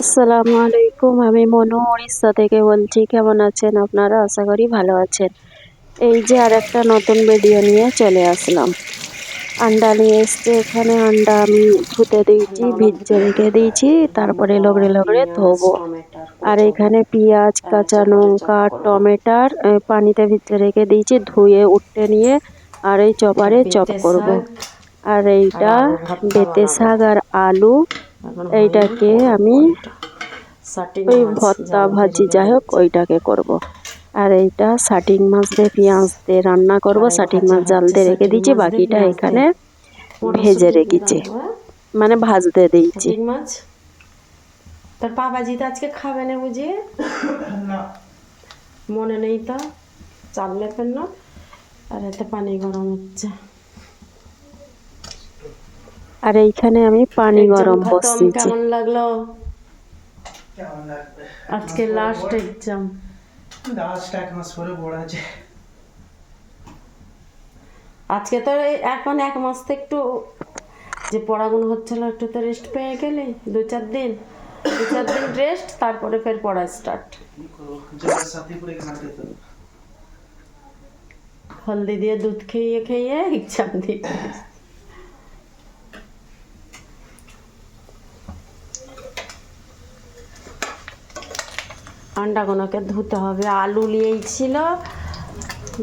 আসসালামু আলাইকুম। আমি মনু উড়িষ্যা থেকে বলছি। কেমন আছেন আপনারা? আশা করি ভালো আছেন। এই যে আরেকটা নতুন ভিডিও নিয়ে চলে আসলাম। আন্ডা নিয়ে এসছে এখানে। আন্ডা আমি ধুতে দিয়েছি, ভিজে রেখে দিয়েছি, তারপরে লগড়ে লগড়ে ধোবো। আর এখানে পেঁয়াজ, কাঁচা লঙ্কা, টমেটার পানিতে ভিজে রেখে দিয়েছি, ধুয়ে উঠে নিয়ে আর এই চপারে চপ করব। আর এইটা বেতে শাক আর আলু, এইটাকে আমি ওই ভর্তা ভাজি যাই হোক ওইটাকে করব। আর এইটা শাটিং মাছ দিয়ে পেঁয়াজ দিয়ে রান্না করব। শাটিং মাছ জাল দিয়ে রেখে দিয়েছি, বাকিটা এখানে ভেজে রেখেছি, মানে ভাজতে দিয়েছি। মাছ তোর পাপাজি তো আজকে খাবে না বুঝি? না, মনে নেই তো, চাল লেপেন না। আর এতে পানি গরম হচ্ছে। আর এইখানে আমি পানি গরম বসিয়েছি। কেমন লাগলো? আজকে লাস্ট এক্সাম, লাস্ট এক মাস পরে পড়া আছে। আজকে তো এখন এক মাস তো একটু যে পড়াগুলো হচ্ছিল একটু তো রেস্ট পেয়ে গেলে, দু চার দিন রেস্ট, তারপরে ফের পড়া স্টার্ট। হলদি দিয়ে দুধ খেয়ে খেয়ে এক্সাম দিই। আন্ডাগুলোকে ধুতে হবে। আলু নিয়েছিল,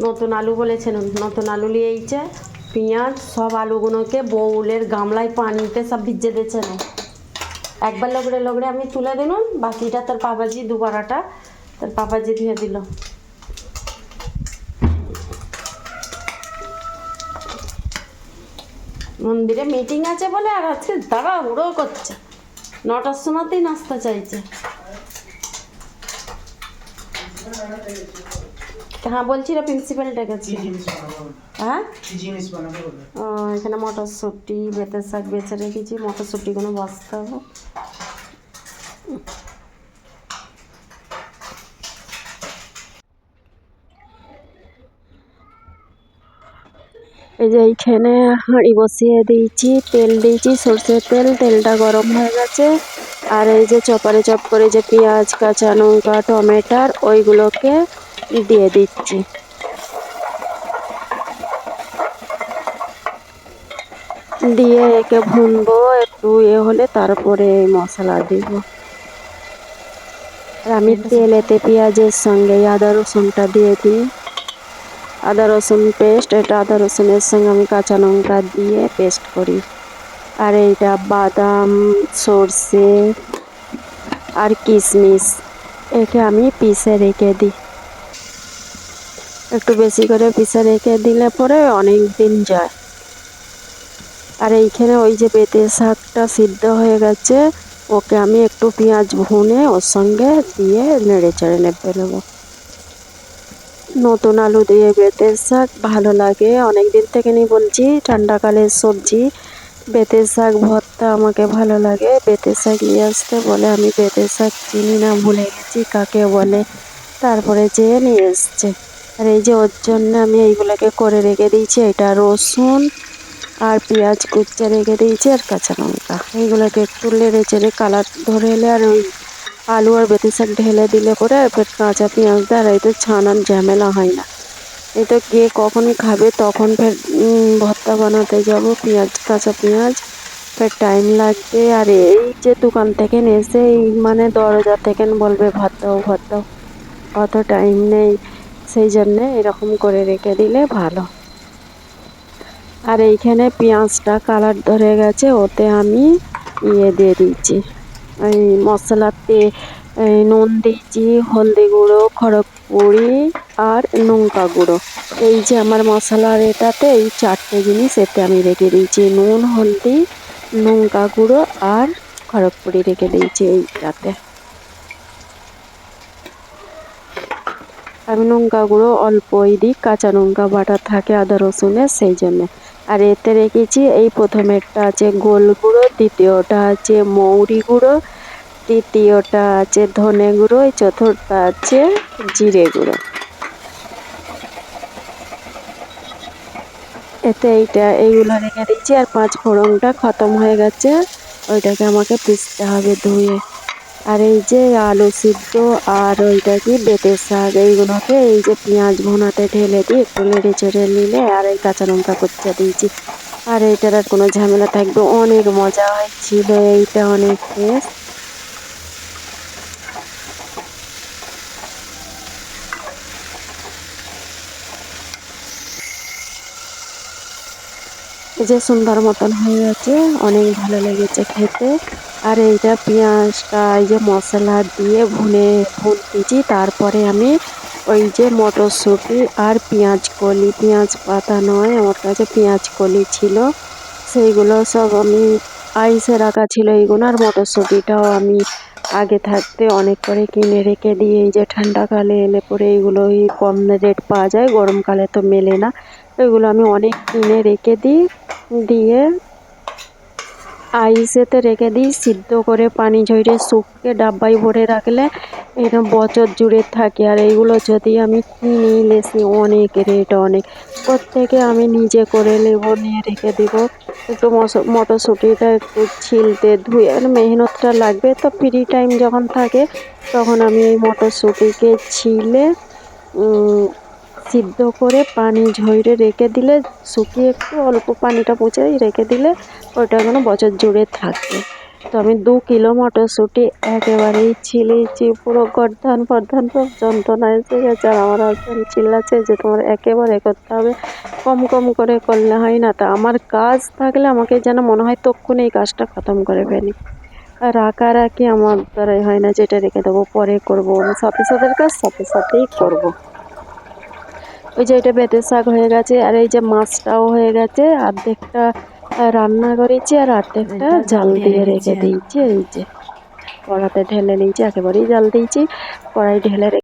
নতুন আলু বলেছেন, নতুন আলু নিয়েছে। পেঁয়াজ, সব আলুগুলোকে বউলের গামলায় পানিতে সব ভিজে দিয়েছে না। একবার লগড়ে লগড়ে আমি তুলে দিলাম, বাকিটা তোর পাপাজি দুবারাটা তোর পাপাজি ধুয়ে দিল। মন্দিরে মিটিং আছে বলে আর আজকে দাঁড়া হুড়ো করছে, 9টার সময়তেই নাস্তা চাইছে। হ্যাঁ বলছি না, প্রিন্সিপাল ডেকেছে। হ্যাঁ ও, এখানে মটরশুঁটি বেতের শাক বেছে রেখেছি, মটরশুঁটিগুলো বাছতে হবে। এই যে এইখানে হাঁড়ি বসিয়ে দিয়েছি, তেল দিয়েছি, সর্ষের তেল। তেলটা গরম হয়ে গেছে। আর এই যে চপারে চপ করে যে পেঁয়াজ, কাঁচা লঙ্কা, টমেটার ওইগুলোকে দিয়ে দিচ্ছি। দিয়ে একে ভুনবো, একটু হলে তারপরে মশলা দিব। আর আমি তেলেতে পেঁয়াজের সঙ্গে আদা রসুনটা দিয়ে দিই। আদা রসুন পেস্ট, এটা আদা রসুনের সঙ্গে আমি কাঁচা লঙ্কা দিয়ে পেস্ট করি। আর এইটা বাদাম, সর্ষে আর কিশমিশ, একে আমি পিষে রেখে দিই। একটু বেশি করে পিষে রেখে দিলে পরে অনেক দিন যায়। আর এইখানে ওই যে বেতে শাকটা সিদ্ধ হয়ে গেছে, ওকে আমি একটু পেঁয়াজ ভুনে ওর সঙ্গে দিয়ে নেড়ে চেড়ে নেবে নেবো। নতুন আলু দিয়ে বেতের শাক ভালো লাগে, অনেক দিন থেকে নিয়ে বলছি। ঠান্ডাকালের সবজি বেতের শাক ভর্তা আমাকে ভালো লাগে। বেতের শাক নিয়ে আসতে বলে, আমি বেতের শাক চিনি না, ভুলে গেছি কাকে বলে। তারপরে যেয়ে নিয়ে এসছে। আর এই যে ওর জন্য আমি এইগুলোকে করে রেখে দিয়েছি। এটা রসুন আর পেঁয়াজ কুচে রেখে দিয়েছি, আর কাঁচা লঙ্কা। এইগুলোকে একটু নেড়ে চেড়ে কালার ধরে এলে আর ওই আলু আর বেতে শাক ঢেলে দিলে পরে ফের কাঁচা পেঁয়াজ দেয়। আর এই তো ছানার ঝামেলা হয় না। এই তো কে কখনই খাবে তখন ফের ভর্তা বানাতে যাব, পেঁয়াজ, কাঁচা পেঁয়াজ, ফের টাইম লাগবে। আর এই যে দোকান থেকে এসে মানে দরজা থেকে বলবে ভাত দাও ভাত দাও, অত টাইম নেই। সেই জন্যে এরকম করে রেখে দিলে ভালো। আর এইখানে পেঁয়াজটা কালার ধরে গেছে, ওতে আমি দিয়ে দিয়েছি এই মশলাতে। নুন দিয়েছি, হলদি গুঁড়ো, খড়গপুরি আর লঙ্কা গুঁড়ো। এই যে আমার মশলার এটাতে এই 4টে জিনিস এতে আমি রেখে দিয়েছি। নুন, হলদি, লঙ্কা গুঁড়ো আর খড়গপুরি রেখে দিয়েছি এইটাতে। আমি লঙ্কা গুঁড়ো অল্পই দিই, কাঁচা লঙ্কা বাটা থাকে আদা রসুনের, সেই জন্যে। আর এতে রেখেছি এই প্রথমেরটা আছে গোল গুঁড়ো, দ্বিতীয়টা আছে মৌরি গুঁড়ো, তৃতীয়টা আছে ধনে গুঁড়ো, এই চতুর্থটা আছে জিরে গুঁড়ো। এতে এইগুলো রেখে দিচ্ছি। আর 5 ফোড়নটা খতম হয়ে গেছে, ওইটাকে আমাকে পিষতে হবে ধুয়ে। আর এই যে আলু সিদ্ধ আর ওইটা কি বেতের শাক, এইগুলোকে এই যে পেঁয়াজ ভুনাতে ঢেলে দিয়ে একটু নেড়ে চেড়ে নিলে আর এই কাঁচা লঙ্কা কুচা দিয়েছি। আর এইটার আর কোনো ঝামেলা থাকবে, অনেক মজা হয়েছিল, এইটা অনেক টেস্ট। এই যে সুন্দর মতন হয়ে গেছে, অনেক ভালো লেগেছে খেতে। আর এইটা পেঁয়াজটা এই যে মশলা দিয়ে ভুনতেছি, তারপরে আমি ওই যে মটরশুঁটি আর পেঁয়াজ কলি, পেঁয়াজ পাতা নয়, আমার কাছে পেঁয়াজ কলি ছিল, সেইগুলো সব আমি আইসে রাখা ছিল এইগুলো। আর মটরশুঁটিটাও আমি আগে থাকতে অনেক করে কিনে রেখে দিই, এই যে ঠান্ডাকালে এলে পরে এইগুলোই কম রেট পাওয়া যায়, গরমকালে তো মেলে না। এগুলো আমি অনেক কিনে রেখে দিই, দিয়ে আইসেতে রেখে দিই সিদ্ধ করে, পানি ঝরিয়ে শুকিয়ে ডাব্বায় ভরে রাখলে এরকম বছর জুড়ে থাকে। আর এইগুলো যদি আমি কিনি লেসি অনেক রেট অনেক, প্রত্যেকে আমি নিজে করে নেবো, নিয়ে রেখে দিব। একটু মটরশুঁটিটা একটু ছিলতে ধুয়ে, মানে মেহনতটা লাগবে, তো ফ্রি টাইম যখন থাকে তখন আমি এই মটরশুঁটিকে ছিলে সিদ্ধ করে পানি ঝরিয়ে রেখে দিলে, শুকিয়ে একটু অল্প পানিটা মুছেই রেখে দিলে ওটা কোনো বছর জুড়ে থাকে। তো আমি 2 কিলো মটরশুঁটি একেবারেই ছিলেছি, পুরো গর্দান ফর্দান সব যন্ত্রণা এসে গেছে। আর আমার হাজব্যান্ড চিল্লাচ্ছে যে তোমার একেবারে করতে হবে, কম কম করে করলে হয় না। তা আমার কাজ থাকলে আমাকে যেন মনে হয় তক্ষুনি এই কাজটা খতম করে ফেলি, আর রাখারাখি আমার দ্বারাই হয় না, যেটা রেখে দেবো পরে করবো, আমি সাথে সাথের কাজ সাথে সাথেই করবো। ওই যে এটা বেতের শাক হয়ে গেছে, আর এই যে মাছটাও হয়ে গেছে, অর্ধেকটা রান্না করেছি আর অর্ধেকটা এটা জাল দিয়ে রেখেছি রেখে আমি। দিয়েছি। এই যে কড়াতে ঢেলে নিয়েছি, একেবারেই জাল দিয়েছি, কড়াই ঢেলে